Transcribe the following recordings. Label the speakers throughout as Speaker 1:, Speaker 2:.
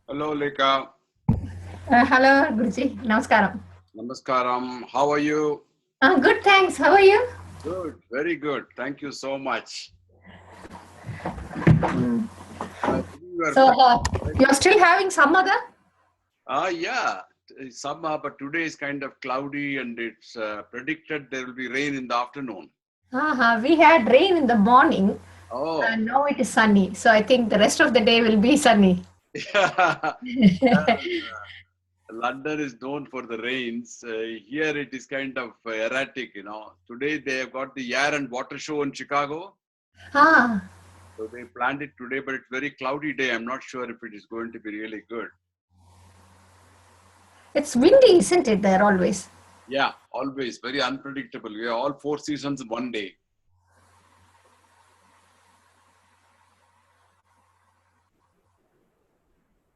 Speaker 1: Hello, Lekha.
Speaker 2: Hello, Guruji. Namaskaram.
Speaker 1: Namaskaram. How are you?
Speaker 2: Good, thanks. How are you?
Speaker 1: Good, very good. Thank you so much.
Speaker 2: You're still having some other?
Speaker 1: Yeah, summer, but today is kind of cloudy and it's predicted there will be rain in the afternoon.
Speaker 2: We had rain in the morning and
Speaker 1: Oh,
Speaker 2: now it is sunny. So I think the rest of the day will be sunny.
Speaker 1: yeah. London is known for the rains. Here it is kind of erratic, Today they have got the Air and Water Show in Chicago.
Speaker 2: Ah,
Speaker 1: So they planned it today, but it's very cloudy day. I'm not sure if it is going to be really good.
Speaker 2: it's windy, isn't it, there always?
Speaker 1: Yeah, always very unpredictable. We have all 4 seasons in one day.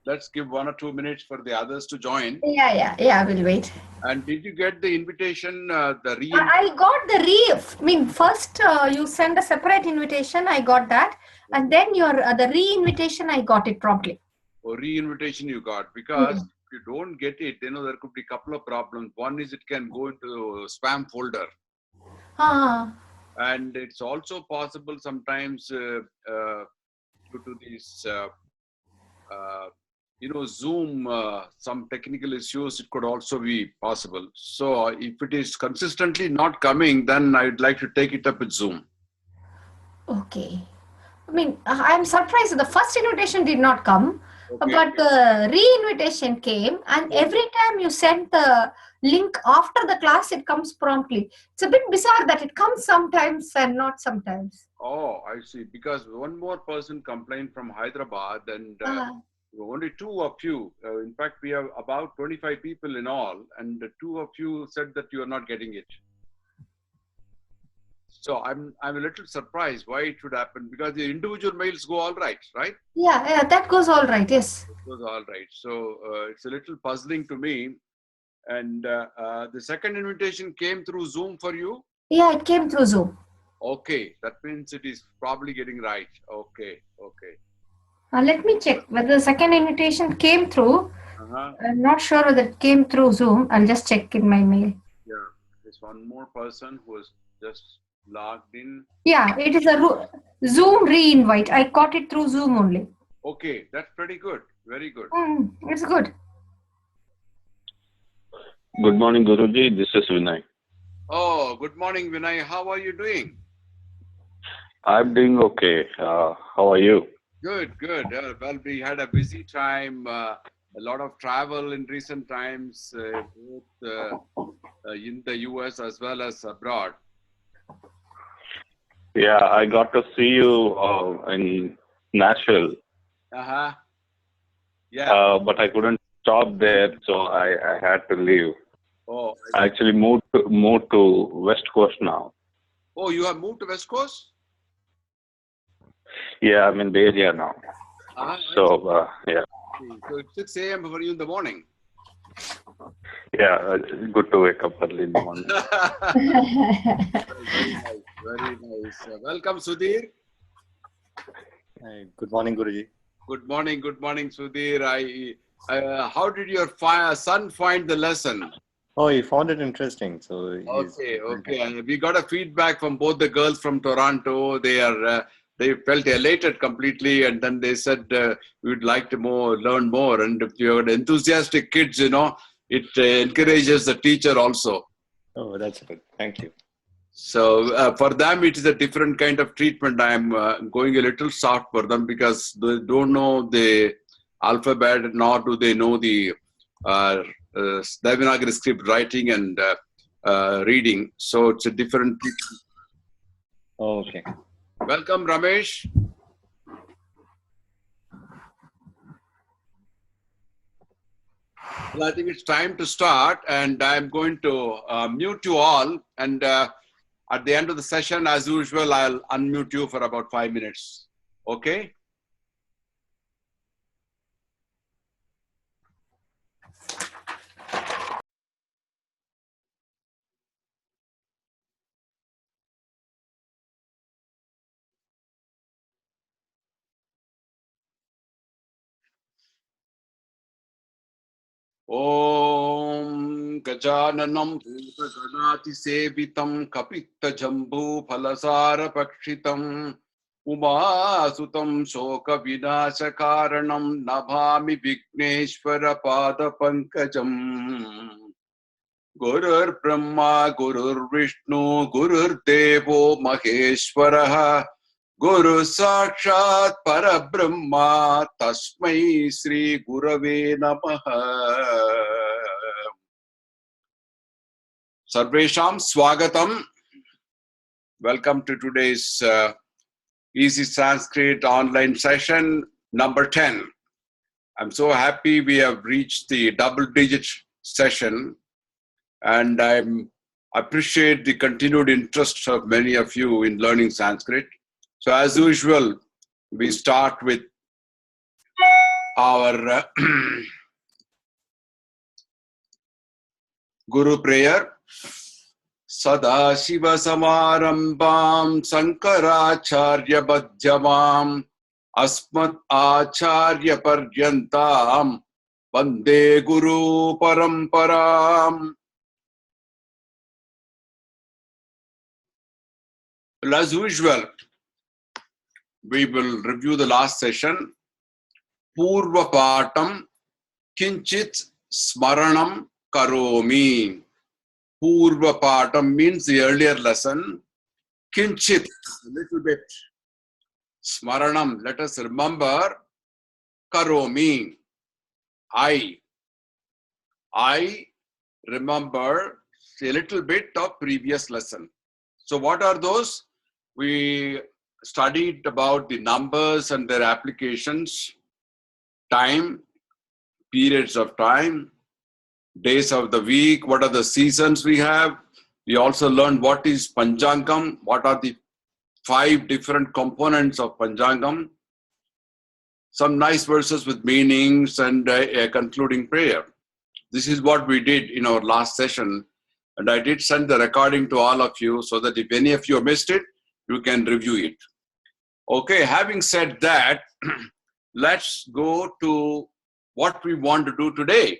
Speaker 1: Let's give 1 or 2 minutes for the others to join.
Speaker 2: Yeah, we'll wait.
Speaker 1: And did you get the invitation,
Speaker 2: I got the first you send a separate invitation, I got that. And then the re-invitation, I got it promptly.
Speaker 1: or re-invitation you got? Because if you don't get it, there could be a couple of problems. One is it can go into spam folder. And it's also possible sometimes due to these Zoom, some technical issues, it could also be possible. So if it is consistently not coming, then I'd like to take it up with Zoom.
Speaker 2: Okay. I'm surprised the first invitation did not come,
Speaker 1: Okay.
Speaker 2: but the re-invitation came, and every time you send the link after the class, it comes promptly. It's a bit bizarre that it comes sometimes and not sometimes.
Speaker 1: Oh, I see. Because one more person complained from Hyderabad, and only 2 of you. In fact, we have about 25 people in all, and 2 of you said that you are not getting it. So I'm a little surprised why it should happen, because the individual mails go all right, right?
Speaker 2: Yeah, that goes all right. Yes.
Speaker 1: It goes all right. So it's a little puzzling to me. And the second invitation came through Zoom for you?
Speaker 2: Yeah, it came through Zoom.
Speaker 1: Okay, that means it is probably getting right. Okay.
Speaker 2: Let me check whether the second invitation came through. I'm not sure whether it came through Zoom. I'll just check in my mail.
Speaker 1: Yeah, there's one more person who has just logged in.
Speaker 2: Yeah, it is a Zoom re-invite. I got it through Zoom only.
Speaker 1: Okay, that's pretty good. Very good.
Speaker 2: It's good.
Speaker 3: Good morning, Guruji. This is Vinay.
Speaker 1: Oh, good morning, Vinay. How are you doing?
Speaker 3: I'm doing okay. How are you?
Speaker 1: Good. Well, we had a busy time, a lot of travel in recent times, both in the US as well as abroad.
Speaker 3: Yeah, I got to see you in Nashville.
Speaker 1: Yeah.
Speaker 3: But I couldn't stop there, so I had to leave.
Speaker 1: Oh.
Speaker 3: I actually moved to West Coast now.
Speaker 1: Oh, you have moved to West Coast?
Speaker 3: Yeah, I'm in Bay Area now. So, yeah.
Speaker 1: So it's 6 a.m. for you in the morning.
Speaker 3: Yeah, good to wake up early in the morning.
Speaker 1: Very nice. Welcome, Sudhir.
Speaker 4: Hi, good morning, Guruji.
Speaker 1: Good morning, Sudhir. How did your son find the lesson?
Speaker 4: Oh, he found it interesting. So
Speaker 1: okay. And we got a feedback from both the girls from Toronto. They felt elated completely, and then they said we would like to learn more. And if you have enthusiastic kids, it encourages the teacher also.
Speaker 4: Oh, that's good. Thank you.
Speaker 1: So for them, it is a different kind of treatment. I'm going a little soft for them because they don't know the alphabet, nor do they know the Devanagari script writing and reading. So it's a different treatment.
Speaker 4: Oh, okay.
Speaker 1: Welcome, Ramesh. Well, I think it's time to start, and I'm going to mute you all. And at the end of the session, as usual, I'll unmute you for about 5 minutes. Okay? Om Gajananam Ganati Sevitam Kapitta Jambu Phalasara Pakshitam Umasutam Soka Vinasha Karanam Nabhami Vigneshwara Pada Pankajam Gurur Brahma Gurur Vishnu Gurur Devo Maheshwaraha Guru Sakshat Parabrahma Tasmai Sri Gurave Namaha. Sarvesham Swagatam. Welcome to today's Easy Sanskrit online session number 10. I'm so happy we have reached the double-digit session, and I appreciate the continued interest of many of you in learning Sanskrit. So as usual, we start with our Guru prayer. Sada Shiva Samarambam Sankaracharya Badhyamam Asmat Acharya Paryantam Vande Guru Paramparam. Well, as usual, we will review the last session. Purva Patam Kinchit Smaranam Karomi. Purva Patam means the earlier lesson. Kinchit, a little bit. Smaranam, let us remember. Karomi, I remember a little bit of previous lesson. So what are those? We studied about the numbers and their applications, time, periods of time, days of the week, what are the seasons we have. We also learned what is Panchangam, what are the 5 different components of Panchangam, some nice verses with meanings, and a concluding prayer. This is what we did in our last session, and I did send the recording to all of you so that if any of you missed it, you can review it. Okay, having said that, let's go to what we want to do today.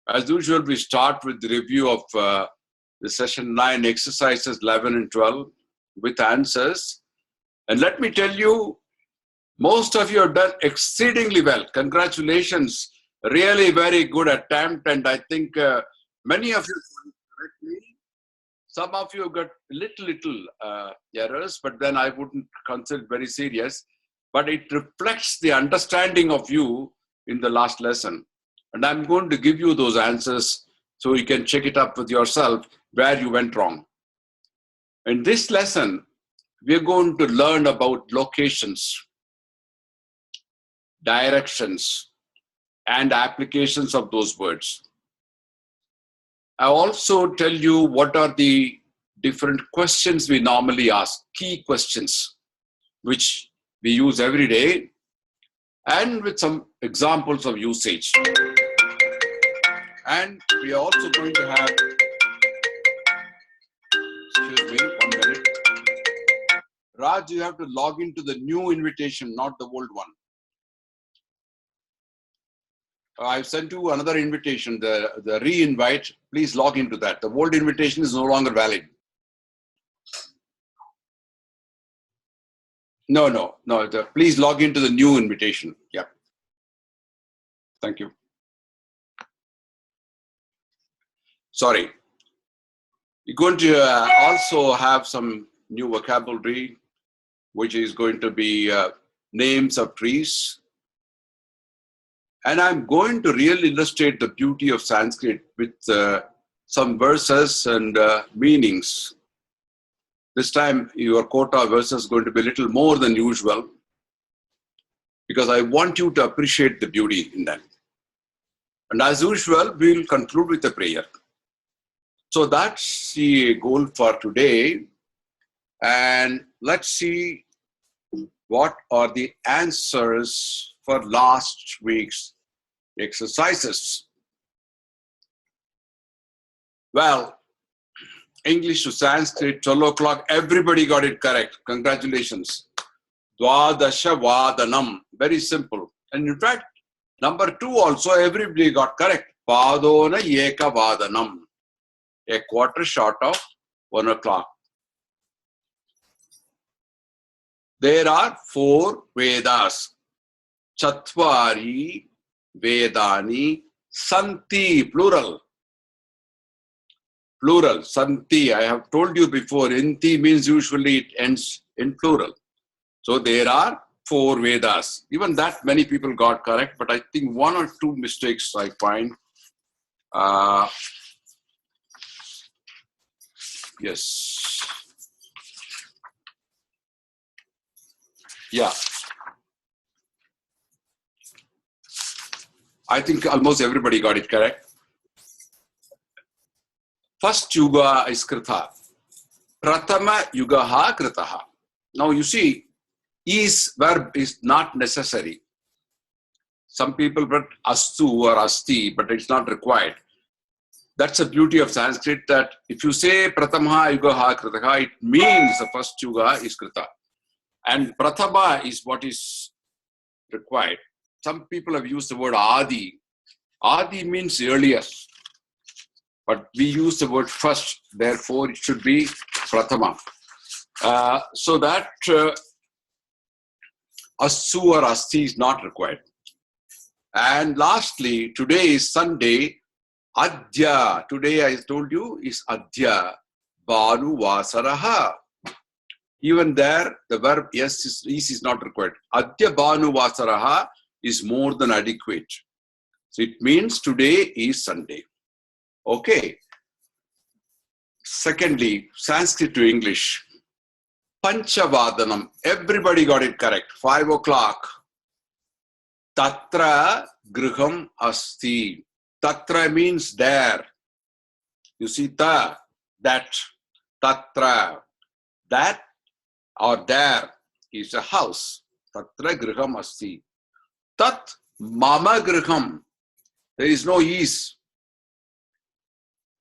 Speaker 1: As usual, we start with the review of the session 9, exercises 11 and 12 with answers. And let me tell you, most of you have done exceedingly well. Congratulations. Really very good attempt. And I think many of you correctly. Some of you got little errors, but then I wouldn't consider it very serious. But it reflects the understanding of you in the last lesson. And I'm going to give you those answers so you can check it up with yourself where you went wrong. In this lesson, we're going to learn about locations, directions, and applications of those words. I also tell you what are the different questions we normally ask, key questions, which we use every day, and with some examples of usage. And we are also going to have, excuse me, 1 minute. Raj, you have to log into the new invitation, not the old one. I've sent you another invitation, the re-invite. Please log into that. The old invitation is no longer valid. No. Please log into the new invitation. Yeah. Thank you. Sorry. You're going to also have some new vocabulary, which is going to be names of trees. And I'm going to really illustrate the beauty of Sanskrit with some verses and meanings. This time, your quota verses is going to be a little more than usual because I want you to appreciate the beauty in that. And as usual, we'll conclude with a prayer. So that's the goal for today. And let's see what are the answers for last week's exercises. Well, English to Sanskrit, 12 o'clock, everybody got it correct. Congratulations. Dwadasha Vadanam. Very simple. And in fact, Number 2 also, everybody got correct. Padona Eka Vadanam. A quarter short of 1 o'clock. There are 4 Vedas. Chatvari Vedani Santi, plural. Plural, Santi. I have told you before, Inti means usually it ends in plural. So there are 4 Vedas. Even that many people got correct, but I think 1 or 2 mistakes I find. Yes. Yeah. I think almost everybody got it correct. First yuga is krita. Pratama yugaha kritaha. Now you see, is verb is not necessary. Some people put astu or asti, but it's not required. That's the beauty of Sanskrit, that if you say pratama yugaha kritaha, it means the first yuga is krita. And pratama is what is required. Some people have used the word adi. Adi means earlier. But we use the word first, therefore it should be pratama. So that asu or asti is not required. And lastly, today is Sunday. Adya, today I told you, is adya. Banu vasaraha. Even there, the verb yes is not required. Adya banu vasaraha is more than adequate. So it means today is Sunday. Okay. Secondly, Sanskrit to English. Panchavadanam. Everybody got it correct. 5 o'clock. Tatra griham asti. Tatra means there. You see ta, that. Tatra. That or there is a house. Tatra griham asti. Tat mama griham. There is no is.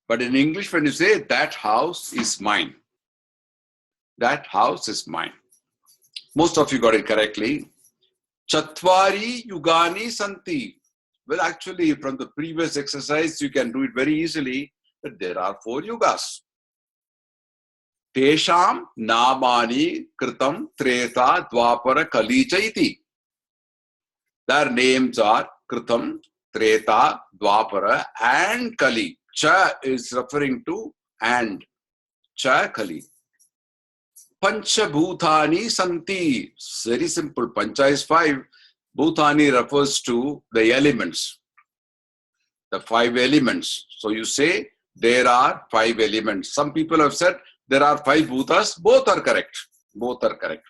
Speaker 1: But in English, when you say that house is mine, that house is mine. Most of you got it correctly. Chatvari yugani santi. Well, actually, from the previous exercise, you can do it very easily, that there are 4 yugas. Tesham namani kritam treta dvapara kali chaiti. Their names are kritam, treta, dvapara and kali. Cha is referring to and. Cha kali. Pancha bhutani santi. Very simple. Pancha is 5. Bhutani refers to the elements. The 5 elements. So you say there are 5 elements. Some people have said there are 5 bhutas. Both are correct. Both are correct.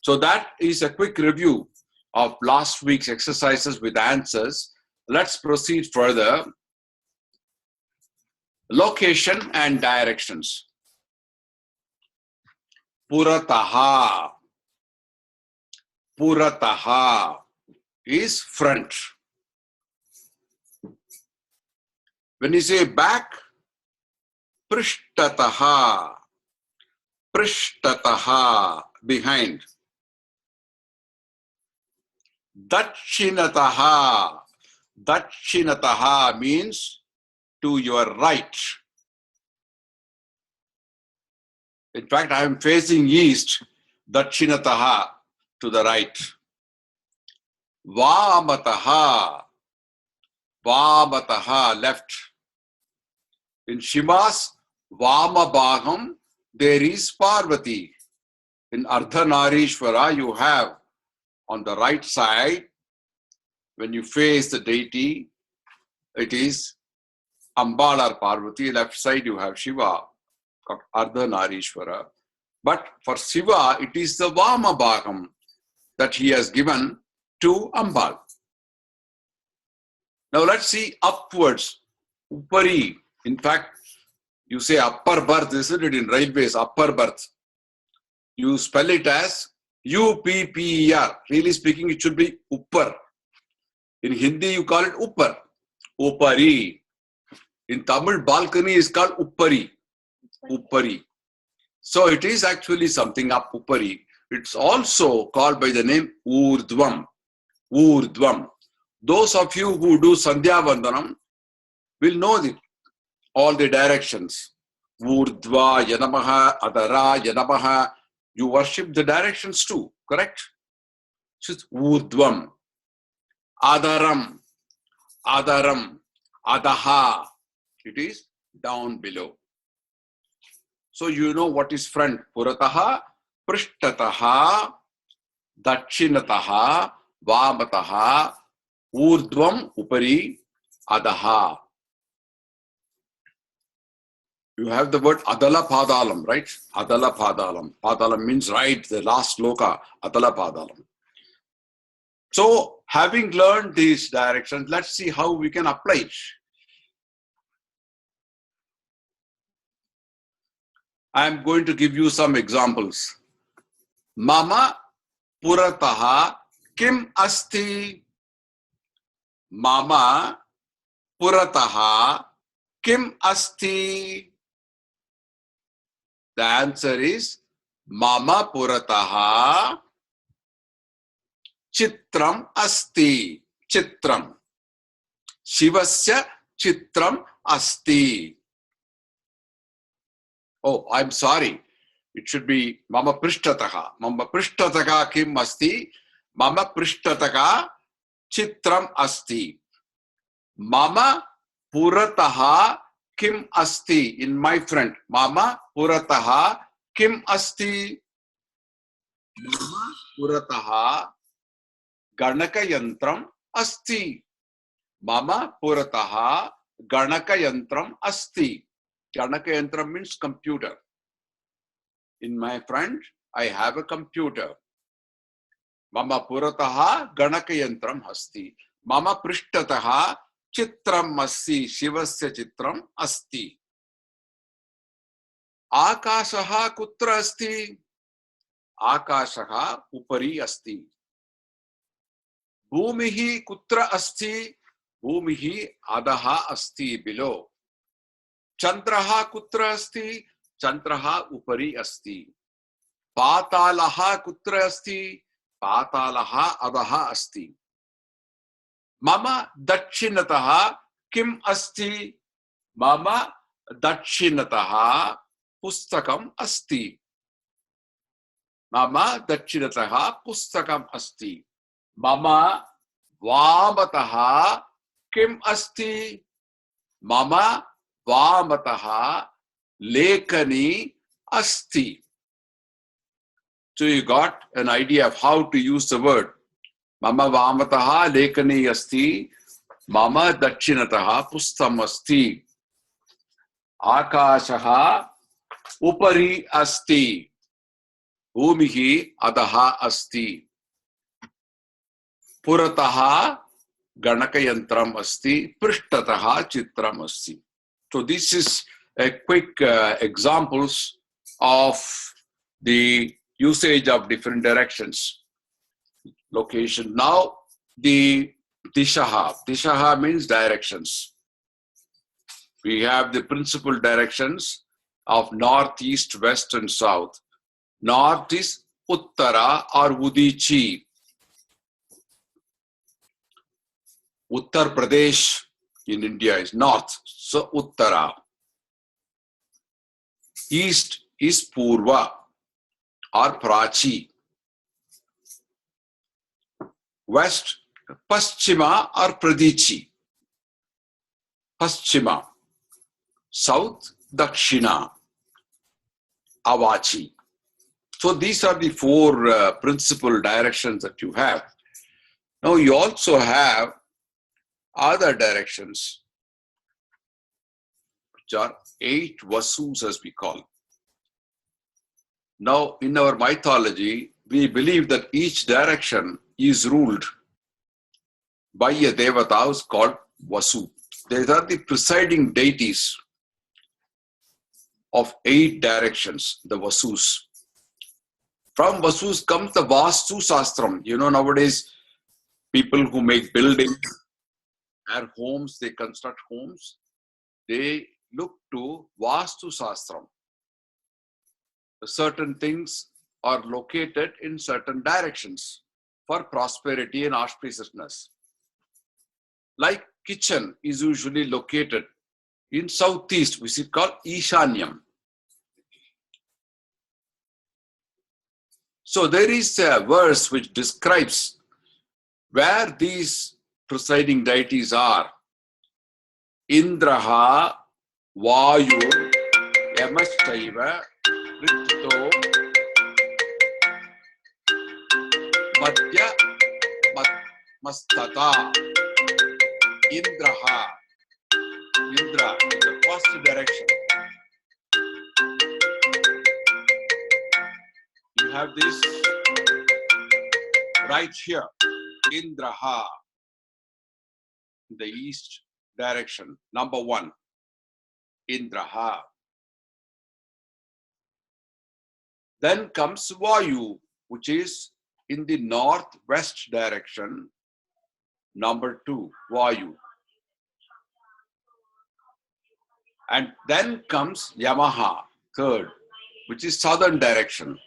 Speaker 1: So that is a quick review of last week's exercises with answers. Let's proceed further. Location and directions. Purataha. Purataha is front. When you say back, prishtataha. Prishtataha, behind. Dakshinataha. Dakshinataha means to your right. In fact, I am facing east. Dakshinataha, to the right. Vamataha. Vamataha, left. In Shiva's Vamabhagam, there is Parvati. In Ardhanarishvara, you have on the right side, when you face the deity, it is Ambala or Parvati. Left side, you have Shiva, Ardhanarishvara. But for Shiva, it is the Vamabhagam that he has given to Ambal. Now let's see upwards. Upari. In fact, you say upper berth, isn't it? In railways, upper berth. You spell it as U-P-P-E-R. Really speaking, it should be Uppar. In Hindi, you call it Uppar. Uppari. In Tamil, balcony is called Uppari. Uppari. So it is actually something up Uppari. It's also called by the name Urdhvam. Urdhvam. Those of you who do Sandhya Vandanam will know all the directions. Urdhva Yanamaha, Adara Yanamaha. You worship the directions too, correct? So it's Urdhvam, Adaram, Adaram, Adaha. It is down below. So you know what is front. Purataha, Prishtataha, Dakshinataha, Vamataha, Urdhvam, Upari, Adaha. You have the word Adala Padalam, right? Adala Padalam. Padalam means right, the last loka, Adala Padalam. So, having learned these directions, let's see how we can apply it. I am going to give you some examples. Mama Purataha Kim Asti? Mama Purataha Kim Asti? The answer is Mama Purataha Chitram Asti. Chitram. Shivasya Chitram Asti. Oh, I'm sorry. It should be Mama Prishtataha. Mama Prishtataha Kim Asti? Mama Prishtataha Chitram Asti. Mama Purataha Kim Asti? In my front. Mama Purataha Kim Asti? Mama Purataha Ganaka Yantram Asti. Mama Purataha Ganaka Yantram Asti. Ganaka Yantram means computer. In my front, I have a computer. Mama Purataha Ganaka Yantram Asti. Mama Prishtataha Chitram Asti. Shivasya Chitram Asti. Akashaha Kutra Asti? Akashaha Upari Asti. Bhumihi Kutra Asti? Bhumihi Adaha Asti, below. Chandraha Kutra Asti? Chandraha Upari Asti. Patalaha Kutra Asti? Patalaha Adaha Asti. Mama Dakshinataha Kim Asti? Mama Dakshinataha Pustakam Asti. Mama Dakshinataha Pustakam Asti. Mama Vamataha Kim Asti? Mama Vamataha Lekani Asti. So you got an idea of how to use the word. Mama Vamataha Lekani Asti. Mama Dakshinataha Pustam Asti. Akashaha Upari Asti. Bhumihi Adaha Asti. Purataha Ganaka Yantram Asti. Prishtataha Chitram Asti. So this is a quick examples of the usage of different directions. Location. Now the Dishaha. Dishaha means directions. We have the principal directions of north, east, west and south. North is Uttara or Udichi. Uttar Pradesh in India is north, so Uttara. East is Purva or Prachi. West, Paschima or Pradichi. Paschima. South, Dakshina, Avachi. So these are the four principal directions that you have. Now you also have other directions, which are 8 Vasus as we call. Now in our mythology, we believe that each direction is ruled by a devata who's called Vasu. These are the presiding deities of 8 directions, the Vasus. From Vasus comes the Vastu Sastram. You know, nowadays, people who make buildings and homes, they construct homes, they look to Vastu Sastram. Certain things are located in certain directions for prosperity and auspiciousness. like kitchen is usually located in southeast, which is called Ishanyam. So there is a verse which describes where these presiding deities are. Indraha, Vayu, Yamashaiva, Rittito, Madhya, Mastata. Indraha. Indra in the first direction. You have this right here. Indraha in the east direction. Number 1. Indraha. Then comes Vayu, which is in the northwest direction. Number 2, Vayu. And then comes Yamaha, 3rd, which is southern direction.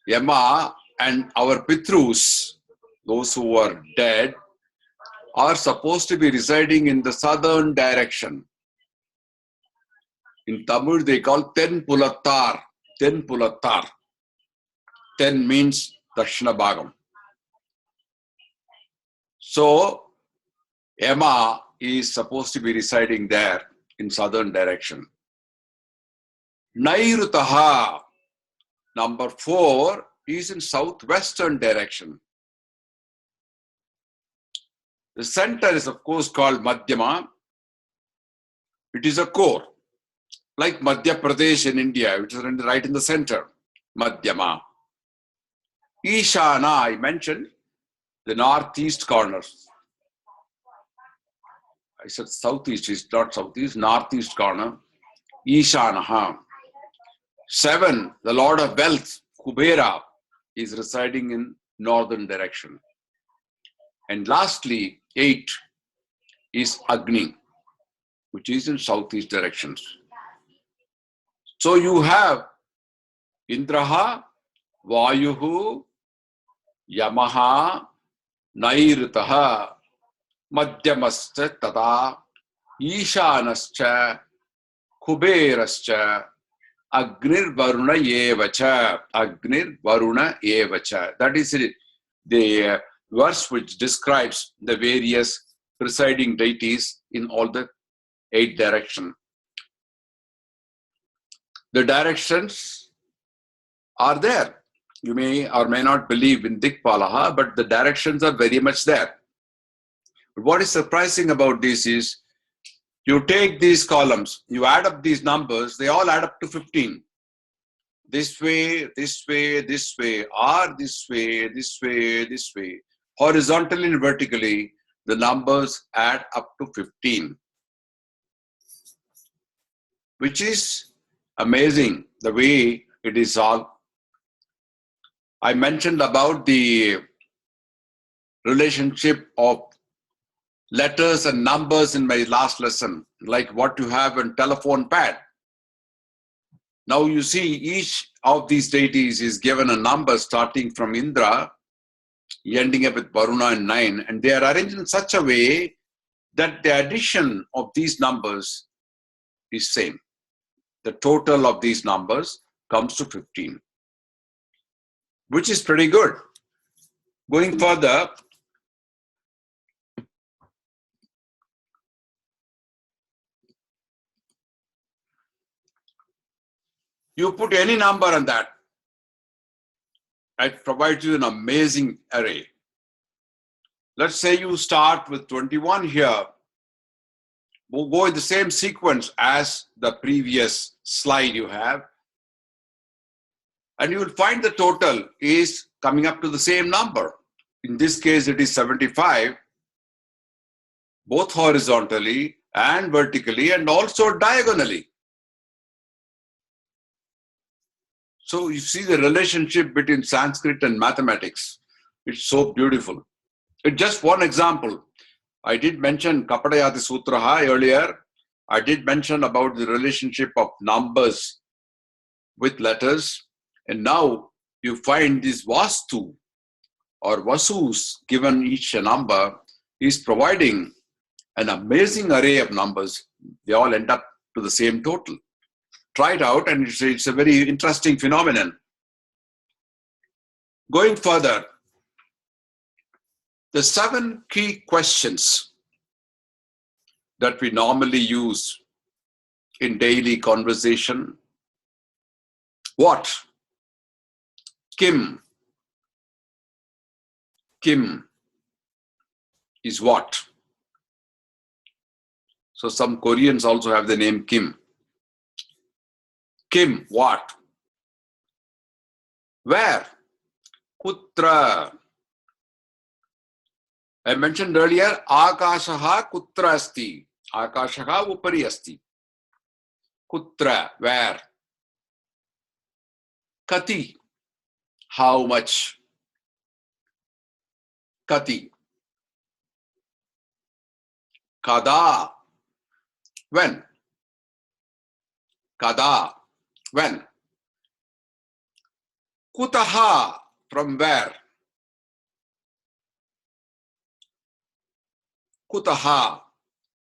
Speaker 1: Yama and our Pitrus, those who are dead, are supposed to be residing in the southern direction. In Tamil, they call Ten Pulattar. Ten Pulattar. Ten means Dakshina Bhagam. So, Yama is supposed to be residing there in southern direction. Nairutaha, number 4, is in southwestern direction. The center is of course called Madhyama. It is a core, like Madhya Pradesh in India, which is right in the center, Madhyama. Ishana, I mentioned, the northeast corner. I said southeast, is not southeast, northeast corner. Ishanaha. 7, the Lord of Wealth, Kubera, is residing in northern direction. And lastly, 8 is Agni, which is in southeast directions. So you have Indraha, Vayuhu, Yamaha, Nairitaha, Madhyamascha Tada, Ishanascha, Kuberascha, Agnir Varuna Yevacha. Agnir Varuna Yevacha. That is the verse which describes the various presiding deities in all the 8 directions. The directions are there. You may or may not believe in Dikpalaha, but the directions are very much there. But what is surprising about this is, you take these columns, you add up these numbers, they all add up to 15. This way, this way, this way, or this way, this way, this way. Horizontally and vertically, the numbers add up to 15. Which is amazing, the way it is all. I mentioned about the relationship of letters and numbers in my last lesson, like what you have in telephone pad. Now you see each of these deities is given a number starting from Indra, ending up with Varuna and 9, and they are arranged in such a way that the addition of these numbers is same. The total of these numbers comes to 15, which is pretty good. Going further, you put any number on that, it provides you an amazing array. Let's say you start with 21 here. We'll go in the same sequence as the previous slide you have. And you will find the total is coming up to the same number. In this case, it is 75, both horizontally and vertically and also diagonally. So you see the relationship between Sanskrit and mathematics. It's so beautiful. It's just one example. I did mention Kapadayati Sutraha earlier. I did mention about the relationship of numbers with letters. And now you find this Vastu or Vasus given each a number He's providing an amazing array of numbers. They all end up to the same total. Try it out, and it's a very interesting phenomenon. Going further, the 7 key questions that we normally use in daily conversation. What? Kim. Kim is what? So some Koreans also have the name Kim. Kim, what? Where? Kutra. I mentioned earlier, Akashaha kutra asti. Akashaha upari asti. Kutra, where? Kati, how much? Kati. Kada, when? Kada, when? Kutaha, from where? Kutaha,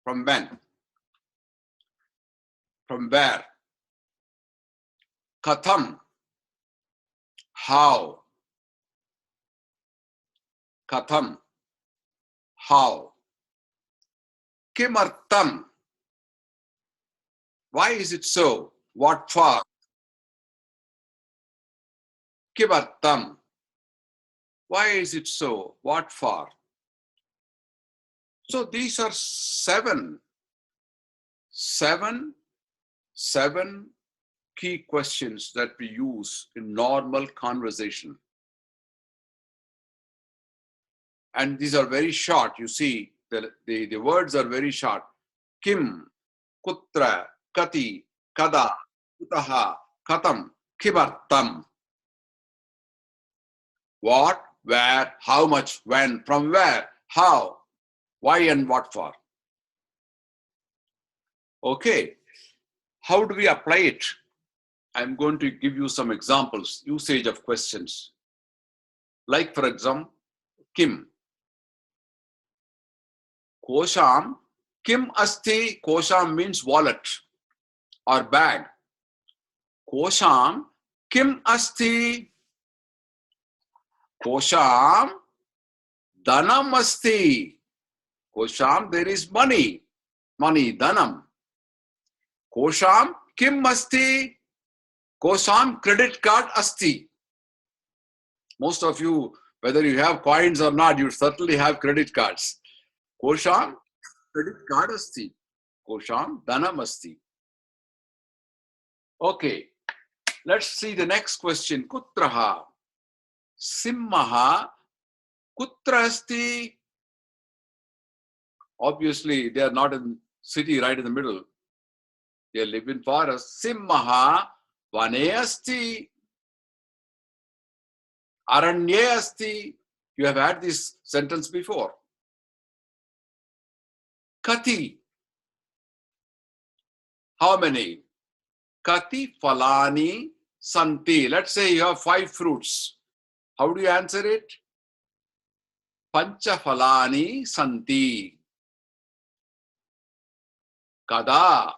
Speaker 1: from when? From where? Katham, how? Katham, how? Kimartam, why is it so? What for? Kimartam, why is it so? What for? So these are seven key questions that we use in normal conversation. And these are very short. You see, the words are very short. Kim, kutra, kati, kada, kutaha, katam, kimartam. What, where, how much, when, from where, how, why, and what for. Okay, how do we apply it? I'm going to give you some examples, usage of questions. Like, for example, Kim. Kosham, Kim asti, Kosham means wallet or bag. Kosham, Kim asti, Kosham, Dhanam asti. Kosham, there is money. Money, Dhanam. Kosham, Kim asti, Kosham, credit card asti. Most of you, whether you have coins or not, you certainly have credit cards. Kosham, credit card asti. Kosham, Dhanam asti. Okay, let's see the next question. Kutraha, Simmaha, Kutra asti. Obviously, they are not in city right in the middle. They live in forest. Simmaha, Vane asti. Aranye asti. You have had this sentence before. Kati. How many? Kati falani santi. Let's say you have 5 fruits. How do you answer it? Pancha falani santi. Kada.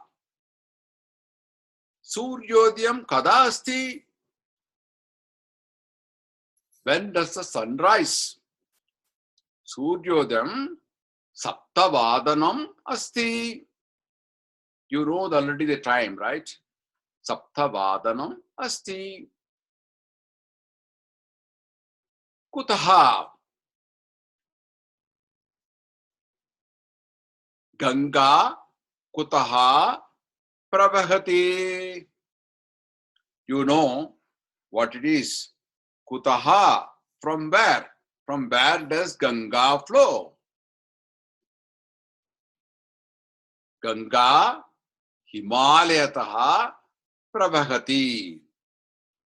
Speaker 1: Suryodhyam kada asti. When does the sun rise? Suryodhyam saptavadanam asti. You know already the time, right? Saptavadanam asti. Kutaha. Ganga kutaha pravahati. You know what it is. Kutaha, from where? From where does Ganga flow? Ganga Himalayataha pravahati.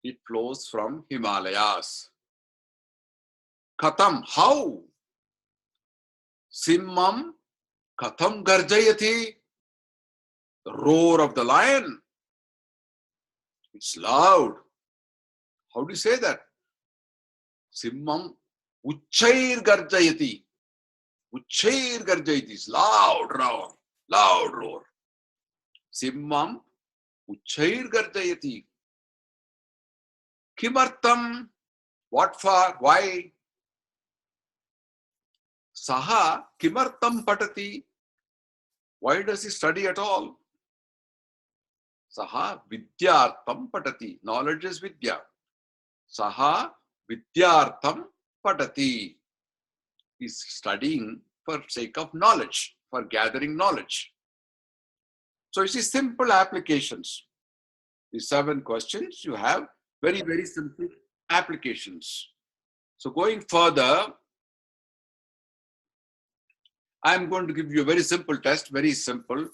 Speaker 1: It flows from Himalayas. Katam, how? Simmam katam garjayati. The roar of the lion. It's loud. How do you say that? Simmam Uchair garjayati. Uchchair garjayati is loud roar, loud roar. Simham uchchair garjayati. Kimartam, what for, why? Saha kimartam patati. Why does he study at all? Saha vidyartam patati. Knowledge is vidya. Saha vidyartam patati. He's studying for sake of knowledge, for gathering knowledge. So you see simple applications. These 7 questions, you have very, very simple applications. So going further, I'm going to give you a very simple test, very simple.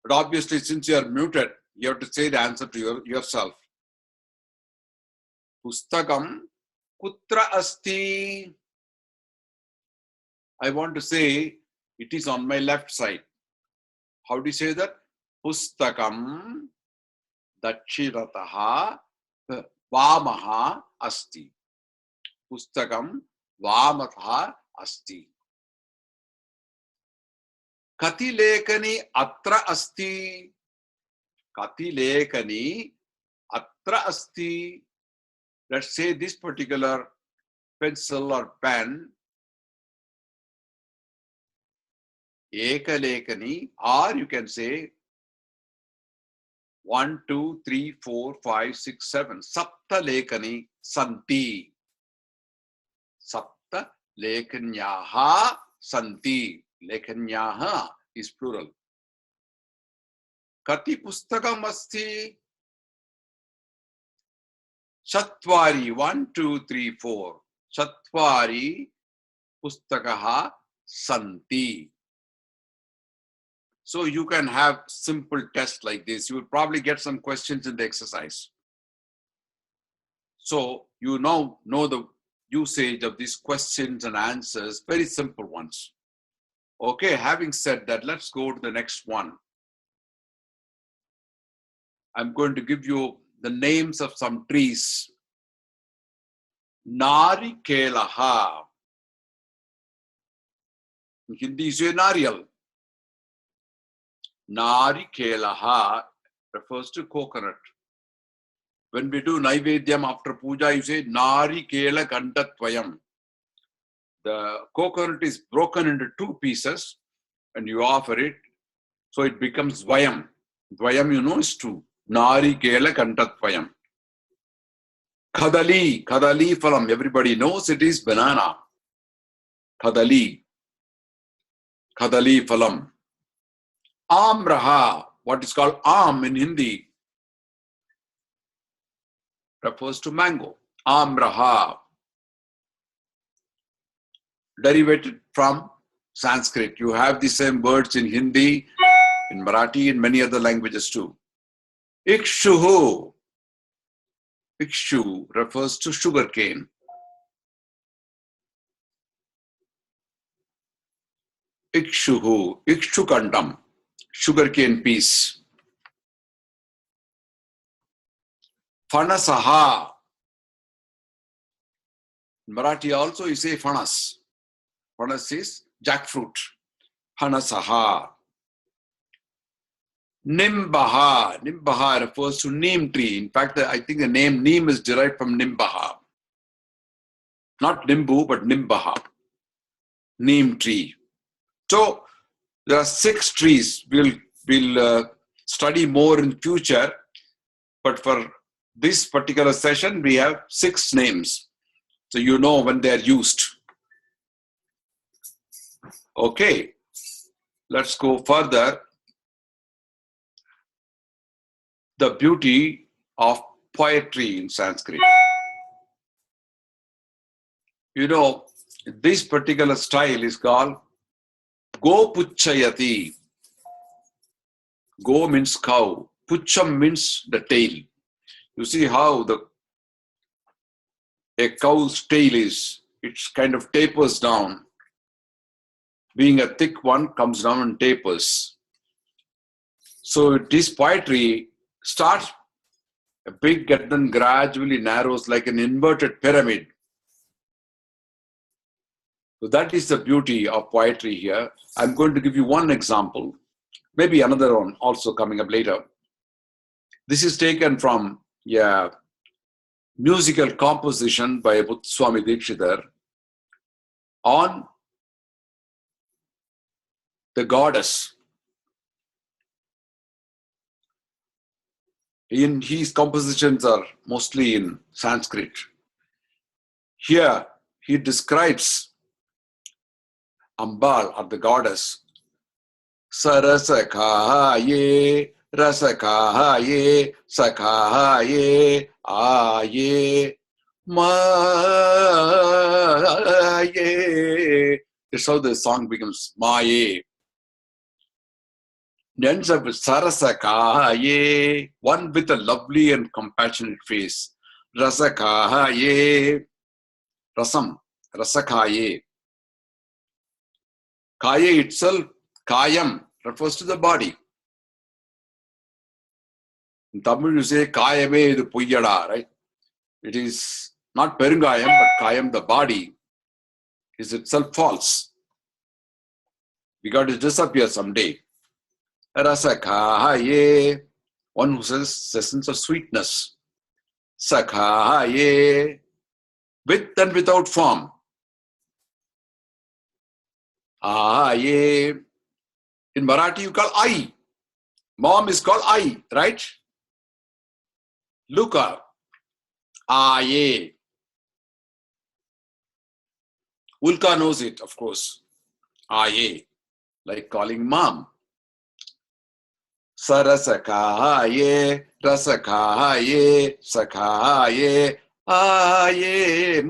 Speaker 1: But obviously, since you are muted, you have to say the answer to yourself. Pustakam kutra asti. I want to say it is on my left side. How do you say that? Pustakam dachirataha vamaha asti. Pustakam vamataha asti. Kati lekani atra asti. Kati lekani atra asti. Let's say this particular pencil or pen. Eka lekani, or you can say 1, 2, 3, 4, 5, 6, 7. Sapta lekani santi. Sapta lekanyaha santi. Lekanyaha is plural. Kati pustakam asti. Chatvari, 1, 2, 3, 4. Chatvari pustakaha santi. So you can have simple tests like this. You will probably get some questions in the exercise. So you now know the usage of these questions and answers, very simple ones. Okay, having said that, let's go to the next one. I'm going to give you the names of some trees. Narikelaha. In Hindi, you say nariyal. Narikelaha refers to coconut. When we do Naivedyam after puja, you say Narikela Kantatvayam. The coconut is broken into 2 pieces and you offer it, so it becomes Dvayam. Dvayam, you know, is 2. Narikela Kantatvayam. Kadali, Kadali Phalam. Everybody knows it is banana. Kadali. Kadali Phalam. Amraha, what is called Am in Hindi, refers to mango. Amraha, derivated from Sanskrit. You have the same words in Hindi, in Marathi, and many other languages too. Ikshuhu. Ikshu refers to sugarcane. Ikshuhu, Ikshukandam, sugarcane piece. Fanasaha. In Marathi also you say fanas. Fanas is jackfruit. Fanasaha. Nimbaha. Nimbaha refers to neem tree. In fact, I think the name neem is derived from Nimbaha. Not Nimbu, but Nimbaha. Neem tree. So there are 6 trees. We'll study more in future, but for this particular session, we have 6 names. So you know when they are used. Okay, let's go further. The beauty of poetry in Sanskrit. You know, this particular style is called Go Puchayati. Go means cow. Pucham means the tail. You see how a cow's tail is, it kind of tapers down. Being a thick one, comes down and tapers. So this poetry starts big and then gradually narrows like an inverted pyramid. So that is the beauty of poetry here. I'm going to give you one example, maybe another one also coming up later. This is taken from musical composition by Swami Dikshitar on the goddess. In his compositions are mostly in Sanskrit. Here he describes Ambal, or the goddess. Sarasakaye, rasakaye, sakaye, aye, maye. That's how the song becomes, maye. It ends up with Sarasakaye, one with a lovely and compassionate face. Rasakaye, rasam, rasakaye. Kaya itself, kayam, refers to the body. In Tamil you say kayame idu puyyada, right? It is not perungayam, but kayam, the body, is itself false. We got to disappear someday. Rasakaye, one who says the sense of sweetness. Sakaye, with and without form. Aye. In Marathi you call I. Mom is called I, right? Luka. Aye. Ulka knows it, of course. Aye. Like calling mom. Sarasakaye, rasakaye, sakaye, aye,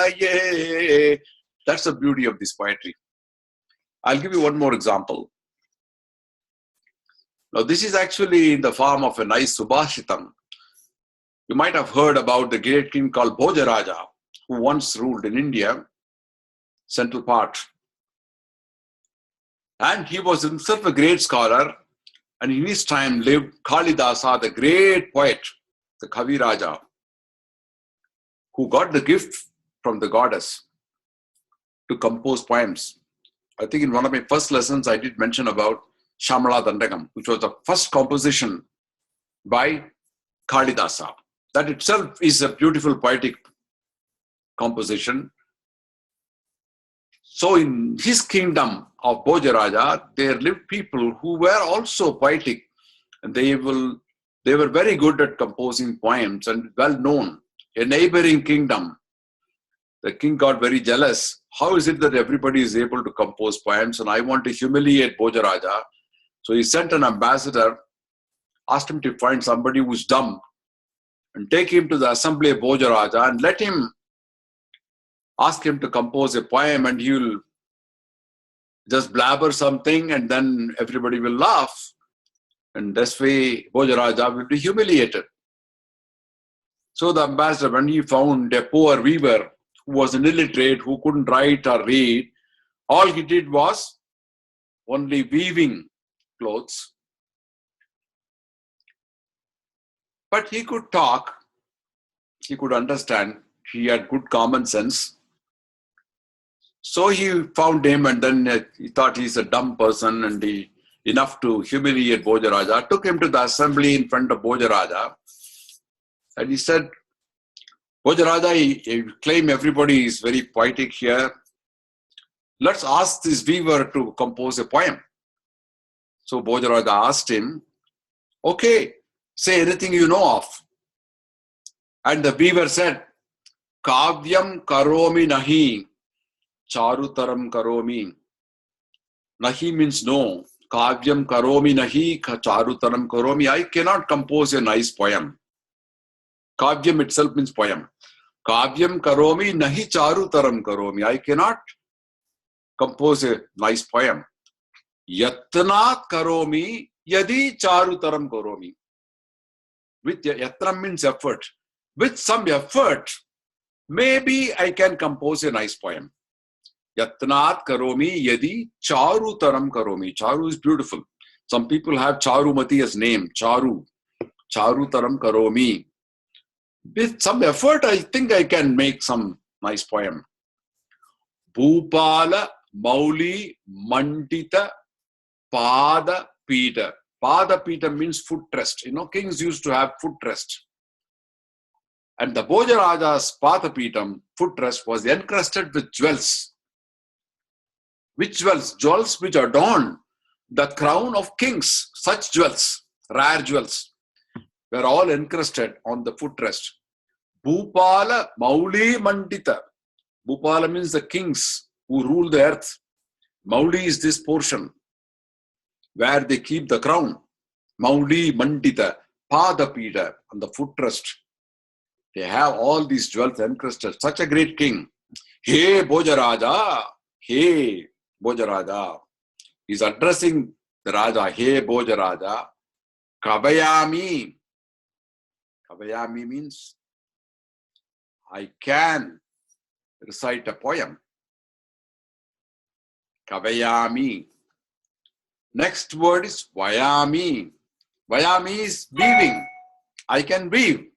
Speaker 1: maaye. That's the beauty of this poetry. I'll give you one more example. Now, this is actually in the form of a nice subhashitam. You might have heard about the great king called Bhojaraja, who once ruled in India, central part. And he was himself a great scholar, and in his time lived Kalidasa, the great poet, the Kavi Raja, who got the gift from the goddess to compose poems. I think in one of my first lessons, I did mention about Shamala Dandagam, which was the first composition by Kalidasa. That itself is a beautiful poetic composition. So in his kingdom of Bhojaraja, there lived people who were also poetic, and they were very good at composing poems and well known. A neighboring kingdom, the king got very jealous. How is it that everybody is able to compose poems and I want to humiliate Bhojaraja? So he sent an ambassador, asked him to find somebody who's dumb and take him to the assembly of Bhojaraja and let him ask him to compose a poem, and he will just blabber something and then everybody will laugh. And this way Bhojaraja will be humiliated. So the ambassador, when he found a poor weaver who was an illiterate, who couldn't write or read, all he did was only weaving clothes. But he could talk, he could understand, he had good common sense. So he found him, and then he thought he's a dumb person and enough to humiliate Bhojaraja. Took him to the assembly in front of Bhojaraja. And he said, Bhojaraja, you claim everybody is very poetic here. Let's ask this weaver to compose a poem. So Bhojaraja asked him, okay, say anything you know of. And the weaver said, Kavyam karomi nahi, charutaram karomi. Nahi means no. Kavyam karomi nahi, charutaram karomi. I cannot compose a nice poem. Kavyam itself means poem. Kavyam karomi nahi charutaram karomi. I cannot compose a nice poem. Yatna karomi yadi charutaram karomi. With yatna means effort. With some effort, maybe I can compose a nice poem. Yatnat karomi yadi charutaram karomi. Charu is beautiful. Some people have Charumati as name. Charu. Charutaram karomi. With some effort, I think I can make some Nice poem. Bhupala Mauli Mandita Pada Pita. Pada Pita means footrest. You know, kings used to have footrest. And the Bhojaraja's Pada Pitam, footrest, was encrusted with jewels. Which jewels? Jewels which adorn the crown of kings. Such jewels, rare jewels, were all encrusted on the footrest. Bhupala Mauli Mandita. Bhupala means the kings who rule the earth. Mauli is this portion where they keep the crown. Mauli Mandita Padapita, on the footrest. They have all these jewels encrusted. Such a great king. Hey Bhojaraja. Hey Bhojaraja. He's addressing the Raja. Hey Bhojaraja. Kabayami. Kabayami means I can recite a poem. Kabayami. Next word is Vayami. Vayami is weaving. I can weave.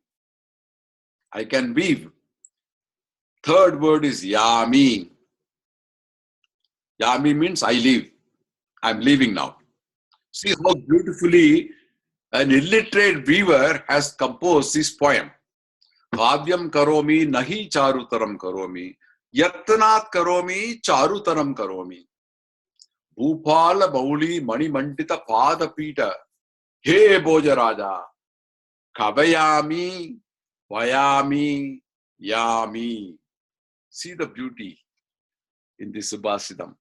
Speaker 1: I can weave. Third word is Yami. Yami means I leave. I'm leaving now. See how beautifully an illiterate weaver has composed this poem. Kavyam karomi nahi charutaram karomi. Yatnat karomi charutaram karomi. Bhupala Bauli Mani Mandita Padapita. Hey Bhojaraja. Kabayami. Vayami. Yami. See the beauty in this Subhasidam.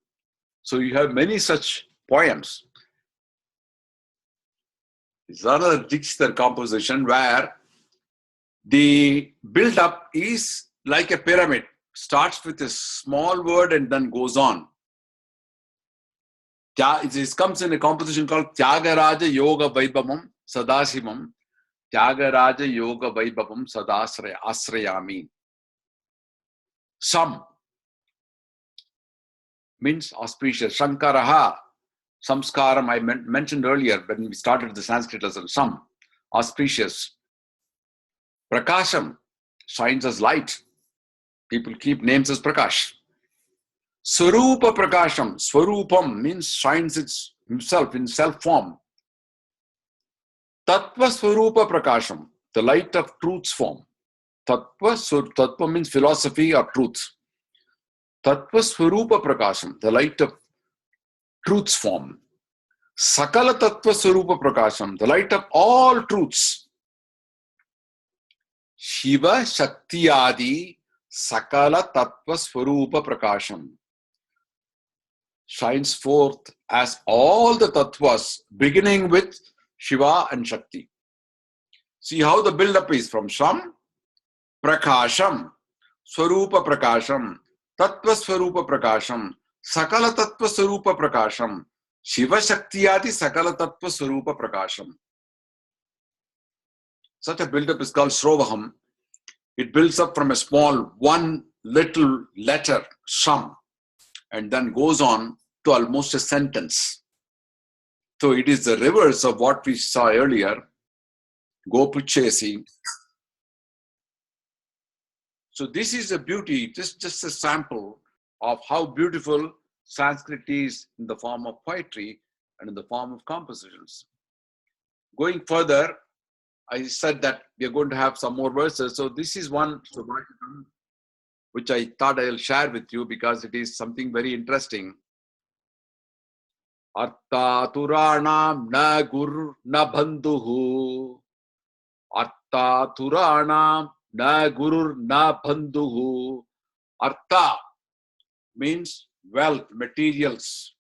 Speaker 1: So you have many such poems. It's another Dikshitar composition where the build-up is like a pyramid. Starts with a small word and then goes on. It comes in a composition called Tyagaraja Yoga Vaibhavam Sadasivam. Tyagaraja Yoga Vaibhavam Asrayami. Some means auspicious. Shankaraha, Samskaram, I mentioned earlier when we started the Sanskrit lesson. Some, auspicious. Prakasham, shines as light. People keep names as Prakash. Swarupa Prakasham, Swarupam means shines himself in self-form. Tattva Swarupa Prakasham, the light of truth's form. Tattva means philosophy or truth. Tattva Swarupa Prakasham, the light of truth's form. Sakala Tattva Swarupa Prakasham, the light of all truths. Shiva Shakti Adi Sakala Tattva Swarupa Prakasham. Shines forth as all the tattvas, beginning with Shiva and Shakti. See how the build-up is from Sham, Prakasham, Swarupa Prakasham, Tattva Swarupa Prakasham, Sakala Tattva Swarupa Prakasham, Shiva Shaktiyati Sakala Tattva Swarupa Prakasham. Such a build-up is called Srovaham. It builds up from a small, one little letter, Sham, and then goes on to almost a sentence. So it is the reverse of what we saw earlier. Gopuchesi. So this is a beauty, just a sample of how beautiful Sanskrit is in the form of poetry and in the form of compositions. Going further, I said that we are going to have some more verses. So this is one which I thought I'll share with you because it is something very interesting. Artha Turanam na gur na bandhuhu. Artha Turanam na gurur na bandhuhu. Artha means wealth, materials.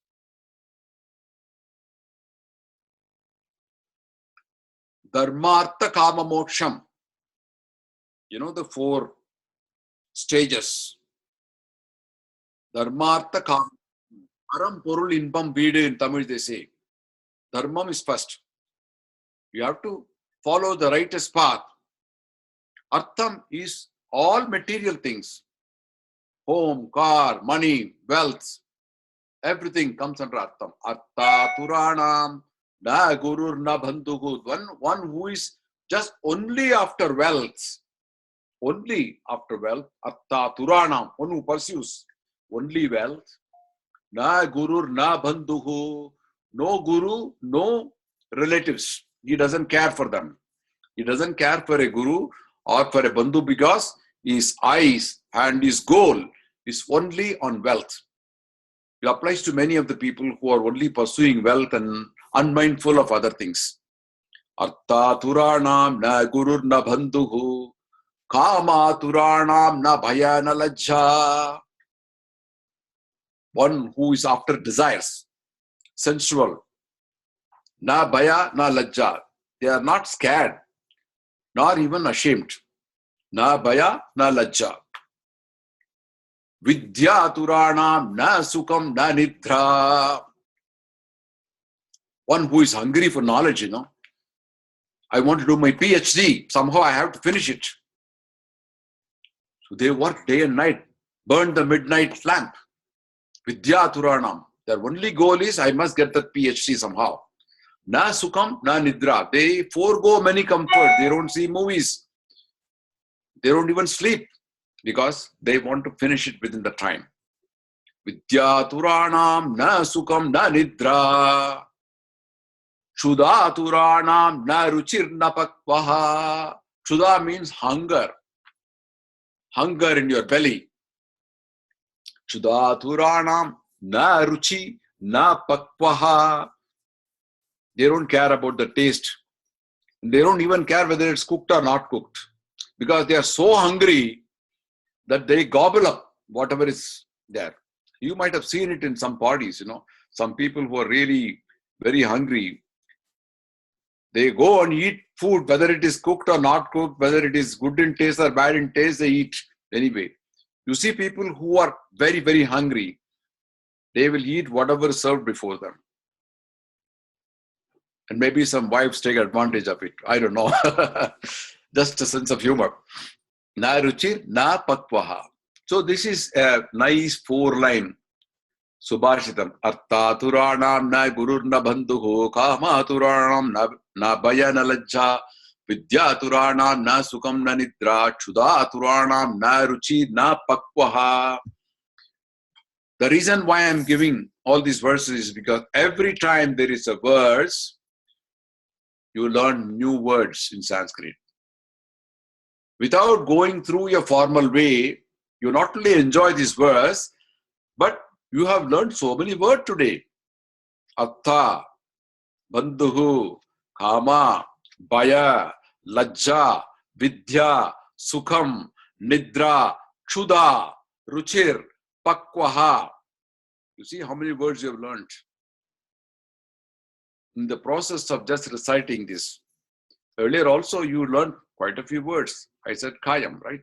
Speaker 1: Dharmartha Kama Moksham. You know the four stages. Dharmartha Kama. Aram Porul Inpam Veedu in Tamil they say. Dharmam is first. You have to follow the righteous path. Artham is all material things. Home, car, money, wealth. Everything comes under Artham. Artha Puranam na Gurur na Bandhugu. One who is just only after wealth, only after wealth. Artha Turanam, one who pursues only wealth. Na Guru, na Bandhuhu, no Guru, no relatives. He doesn't care for them. He doesn't care for a Guru or for a Bandhu because his eyes and his goal is only on wealth. It applies to many of the people who are only pursuing wealth and unmindful of other things. Artha Turanam na Guru na Bandhuhu, Kama Turanam na Bhaya na Lajja. One who is after desires, sensual. Na Bhaya na Lajja. They are not scared, nor even ashamed. Na Bhaya na Lajja. Vidya Turanam na Sukam na Nidra. One who is hungry for knowledge, I want to do my PhD. Somehow I have to finish it. So they work day and night, burn the midnight lamp. Vidya Turanam. Their only goal is, I must get that PhD somehow. Na Sukam, na Nidra. They forego many comforts. They don't see movies. They don't even sleep because they want to finish it within the time. Vidya Turanam, na Sukam, na Nidra. Kshuda Turanam, na Ruchir na Pakvaha. Kshuda means hunger. Hunger in your belly. Kshuda Turanam, na Ruchi, na Pakvaha. They don't care about the taste. They don't even care whether it's cooked or not cooked. Because they are so hungry that they gobble up whatever is there. You might have seen it in some parties, Some people who are really very hungry, they go and eat food, whether it is cooked or not cooked, whether it is good in taste or bad in taste, they eat anyway. You see people who are very, very hungry, they will eat whatever is served before them. And maybe some wives take advantage of it. I don't know. Just a sense of humor. Na ruchir, na pakvaha. So this is a nice 4-line Subhashitam. Artha Turanam na Gurur na Bandhuho, Kama Turanam na Bhaya na Lajja, Vidya Turanam na Sukam na Nidra, Kshuda Turanam na Ruchi na Pakvaha. The reason why I'm giving all these verses is because every time there is a verse, you learn new words in Sanskrit. Without going through your formal way, you not only enjoy this verse, but you have learned so many words today. Artha, Bandhuhu, Kama, Bhaya, Lajja, Vidya, Sukham, Nidra, Kshuda, Ruchir, Pakvaha. You see how many words you have learned. In the process of just reciting this. Earlier also you learned quite a few words. I said Kayam, right?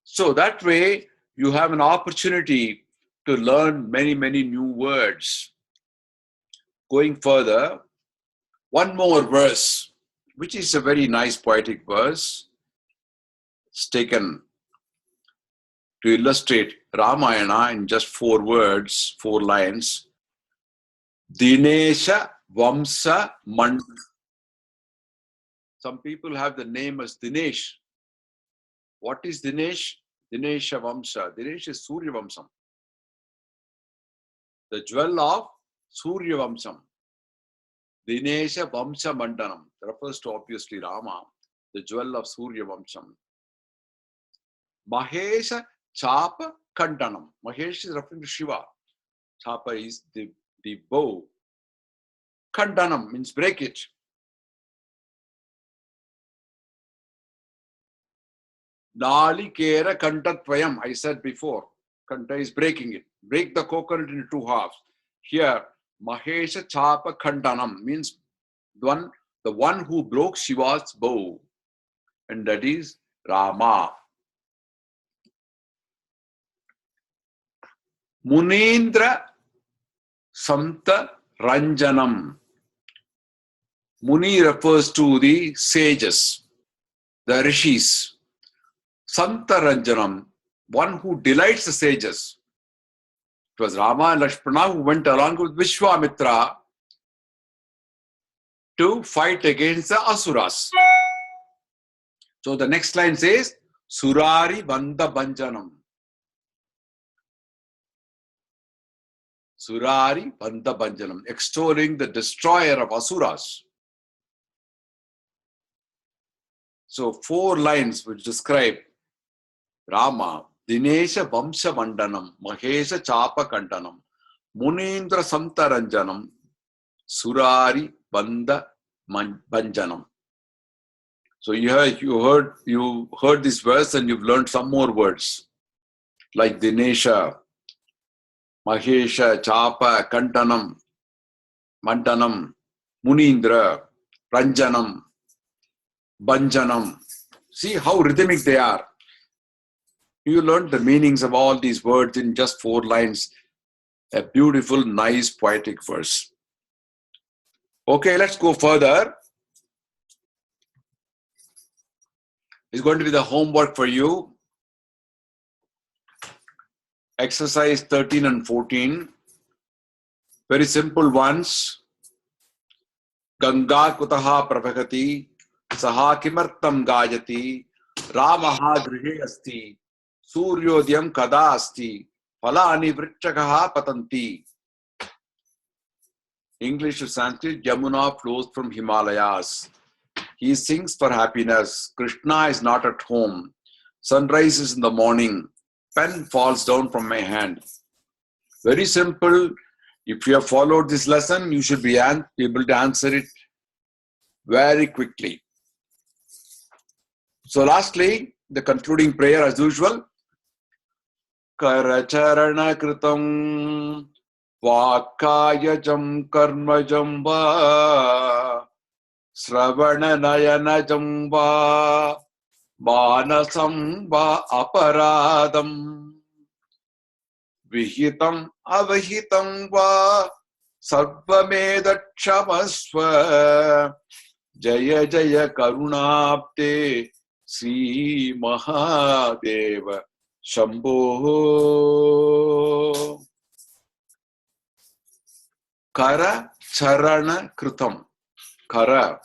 Speaker 1: So that way you have an opportunity to learn many, many new words. Going further, one more verse, which is a very nice poetic verse. It's taken to illustrate Ramayana in just 4 words, 4 lines. Dinesha Vamsa Mand. Some people have the name as Dinesh. What is Dinesh? Dinesha Vamsa. Dinesh is Surya Vamsam. The jewel of Surya Vamsam. Dinesha Vamsa Mandanam. Refers to obviously Rama, the jewel of Surya Vamsam. Mahesha Chapa Kandanam. Mahesh is referring to Shiva. Chapa is the bow. Kandanam means break it. Nalikera Kantatvayam, I said before. Kanta is breaking it. Break the coconut into 2 halves. Here, Mahesha Chapa Kandanam means the one who broke Shiva's bow. And that is Rama. Munindra Samta Ranjanam. Muni refers to the sages, the rishis. Santa Ranjanam, one who delights the sages. It was Rama and Lakshmana who went along with Vishwamitra to fight against the Asuras. So the next line says, Surari Vanda Banjanam. Surari Vanda Banjanam, extolling the destroyer of Asuras. So 4 lines which describe Rama, Dinesha Vamsha Vandanam, Mahesha Chapa Kantanam, Munindra Samtaranjanam, Surari Vanda Banjanam. So you heard this verse and you've learned some more words like Dinesha, Mahesha, Chapa, Kantanam, Mantanam, Munindra, Ranjanam, Banjanam. See how rhythmic they are. You learned the meanings of all these words in just 4 lines. A beautiful, nice, poetic verse. Okay, let's go further. It's going to be the homework for you. Exercise 13 and 14. Very simple ones. Ganga kutaha pravagati, saha kimartam gayati, ramaha grihe asti, suryodhyam kada asti, phalani vrichakaha patanti. English to Sanskrit, Yamuna flows from Himalayas. He sings for happiness. Krishna is not at home. Sun rises in the morning. Pen falls down from my hand. Very simple. If you have followed this lesson, you should be able to answer it very quickly. So lastly, the concluding prayer as usual. Karacharana kritam vakayajam karmajam va Sravana Nayana Jamba Manasam Va Aparadam Vihitam Avahitam Va Sarvameda Kshamasva Jaya Jaya Karunapte Sri Mahadeva Shambho. Kara Charana Kritam. Kara,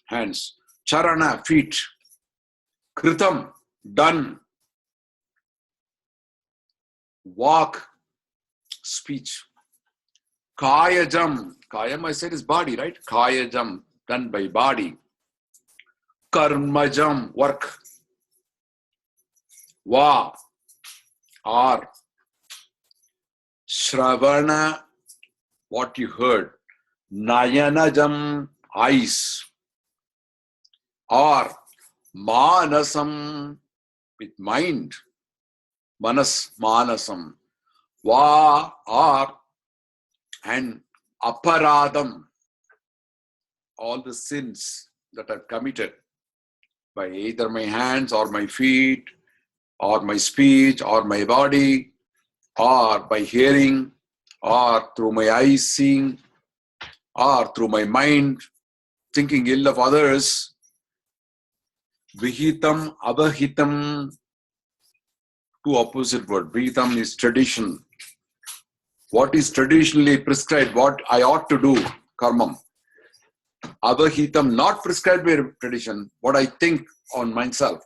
Speaker 1: hands. Charana, feet. Kritam, done. Walk, speech. Kayajam, kayam I said is body, right? Kayajam, done by body. Karmajam, work. Va, or. Shravana, what you heard. Nayanajam, eyes, or manasam, with mind, manas, manasam, va, or, and aparadam, all the sins that I've committed by either my hands or my feet, or my speech, or my body, or by hearing, or through my eyes seeing, or through my mind thinking ill of others. Vihitam, avahitam, two opposite words. Vihitam is tradition. What is traditionally prescribed, what I ought to do, karmam. Avahitam, not prescribed by tradition, what I think on myself.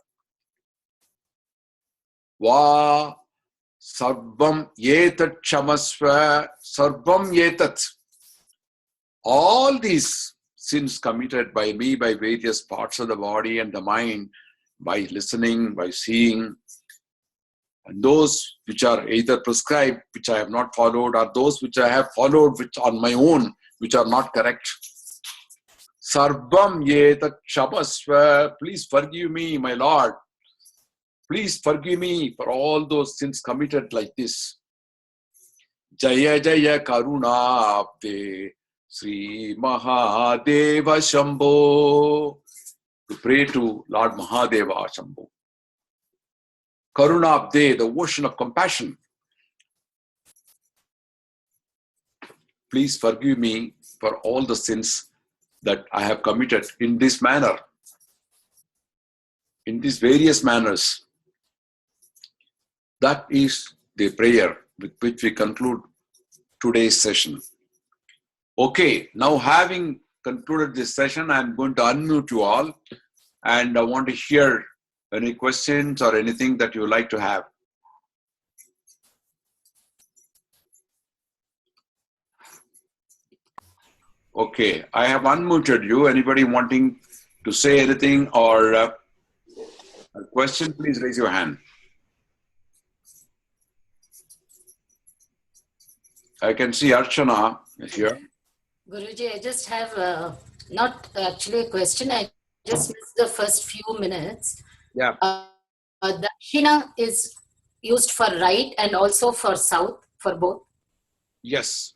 Speaker 1: Va, sarvam yetat chamasva, sarvam yetat. All these sins committed by me, by various parts of the body and the mind, by listening, by seeing, and those which are either prescribed, which I have not followed, or those which I have followed, which on my own, which are not correct. Sarvam yetat chamasva, please forgive me, my Lord. Please forgive me for all those sins committed like this. Jaya Jaya Karuna Abde Sri Mahadeva Shambho. To pray to Lord Mahadeva Shambho. Karuna Abde, the ocean of compassion. Please forgive me for all the sins that I have committed in this manner, in these various manners. That is the prayer with which we conclude today's session. Okay, now having concluded this session, I am going to unmute you all and I want to hear any questions or anything that you like to have. Okay, I have unmuted you. Anybody wanting to say anything or a question, please raise your hand. I can see Archana here.
Speaker 5: Guruji, I just have not actually a question. I just missed the first few minutes.
Speaker 1: Yeah.
Speaker 5: Dakshina is used for right and also for south, for both.
Speaker 1: Yes.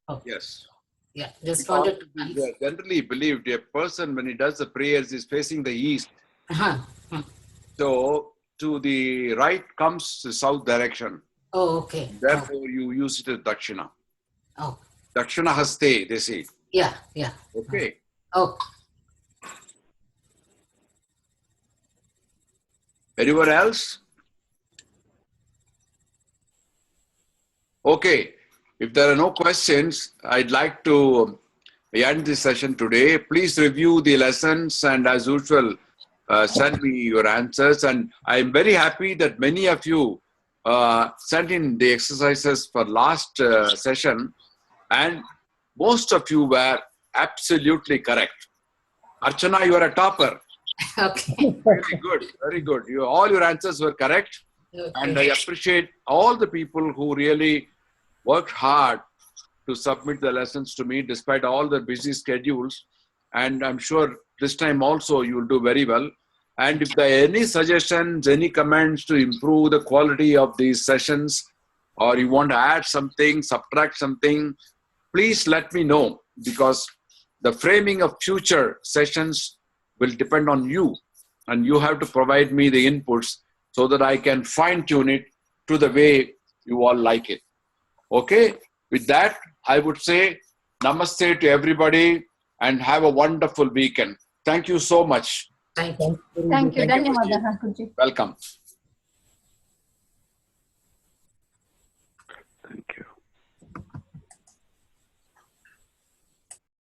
Speaker 5: Oh.
Speaker 1: Yes.
Speaker 5: Yeah, just wanted to
Speaker 1: It is generally believed a person when he does the prayers is facing the east. So to the right comes the south direction.
Speaker 5: Oh, okay.
Speaker 1: Therefore, you use it as Dakshina.
Speaker 5: Oh.
Speaker 1: Dakshina Haste, they say.
Speaker 5: Yeah, yeah.
Speaker 1: Okay.
Speaker 5: Oh.
Speaker 1: Anyone else? Okay. If there are no questions, I'd like to end this session today. Please review the lessons and as usual, send me your answers. And I'm very happy that many of you sent in the exercises for last session, and most of you were absolutely correct. Archana, you are a topper.
Speaker 5: Okay.
Speaker 1: Very good, very good. All your answers were correct.
Speaker 5: Okay.
Speaker 1: And I appreciate all the people who really worked hard to submit the lessons to me despite all the busy schedules. And I'm sure this time also you will do very well. And if there are any suggestions, any comments to improve the quality of these sessions, or you want to add something, subtract something, please let me know, because the framing of future sessions will depend on you, and you have to provide me the inputs so that I can fine tune it to the way you all like it. Okay? With that, I would say namaste to everybody and have a wonderful weekend. Thank you so much.
Speaker 5: Thank you.
Speaker 2: Thank you.
Speaker 1: Thank you,
Speaker 2: Dhanyawadalu, Guruji.
Speaker 1: Welcome.
Speaker 3: Thank you.